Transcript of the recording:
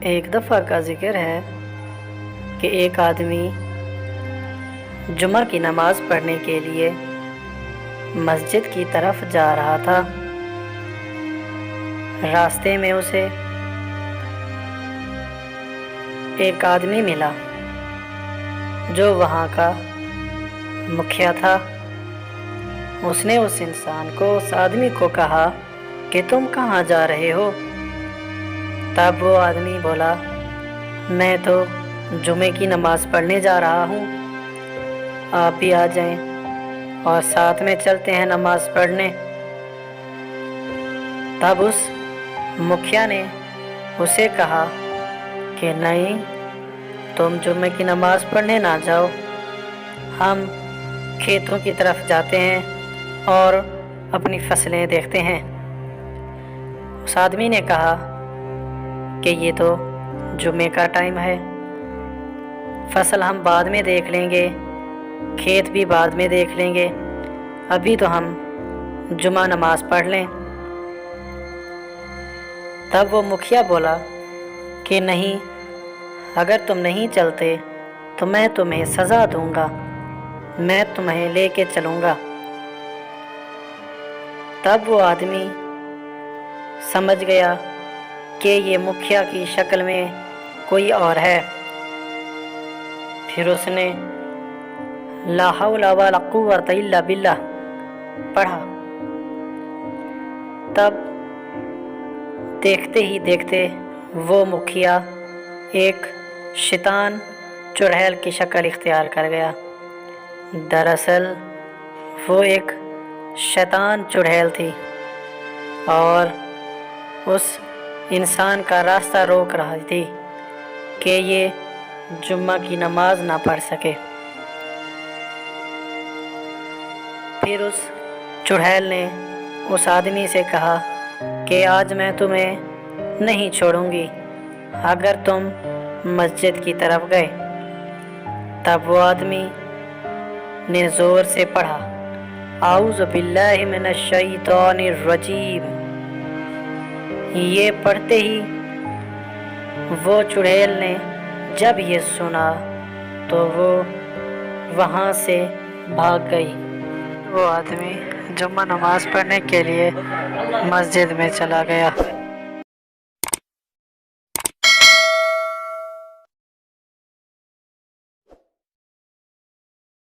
ایک دفعہ کا ذکر ہے کہ ایک آدمی جمعہ کی نماز پڑھنے کے لیے مسجد کی طرف جا رہا تھا۔ راستے میں اسے ایک آدمی ملا جو وہاں کا مکھیا تھا۔ اس نے اس انسان کو، اس آدمی کو کہا کہ تم کہاں جا رہے ہو؟ تب وہ آدمی بولا، میں تو جمعے کی نماز پڑھنے جا رہا ہوں، آپ بھی آ جائیں اور ساتھ میں چلتے ہیں نماز پڑھنے۔ تب اس مکھیا نے اسے کہا کہ نہیں، تم جمعے کی نماز پڑھنے نہ جاؤ، ہم کھیتوں کی طرف جاتے ہیں اور اپنی فصلیں دیکھتے ہیں۔ اس آدمی نے کہا کہ یہ تو جمعے کا ٹائم ہے، فصل ہم بعد میں دیکھ لیں گے، کھیت بھی بعد میں دیکھ لیں گے، ابھی تو ہم جمعہ نماز پڑھ لیں۔ تب وہ مکھیا بولا کہ نہیں، اگر تم نہیں چلتے تو میں تمہیں سزا دوں گا، میں تمہیں لے کے چلوں گا۔ تب وہ آدمی سمجھ گیا کہ یہ مکھیا کی شکل میں کوئی اور ہے۔ پھر اس نے لا حول ولا قوۃ الا باللہ پڑھا۔ تب دیکھتے ہی دیکھتے وہ مکھیا ایک شیطان چڑیل کی شکل اختیار کر گیا۔ دراصل وہ ایک شیطان چڑیل تھی اور اس انسان کا راستہ روک رہی تھی کہ یہ جمعہ کی نماز نہ پڑھ سکے۔ پھر اس چڑیل نے اس آدمی سے کہا کہ آج میں تمہیں نہیں چھوڑوں گی اگر تم مسجد کی طرف گئے۔ تب وہ آدمی نے زور سے پڑھا، اعوذ باللہ من الشیطان الرجیم۔ یہ پڑھتے ہی وہ چڑیل نے جب یہ سنا تو وہ وہاں سے بھاگ گئی۔ وہ آدمی جمعہ نماز پڑھنے کے لیے مسجد میں چلا گیا۔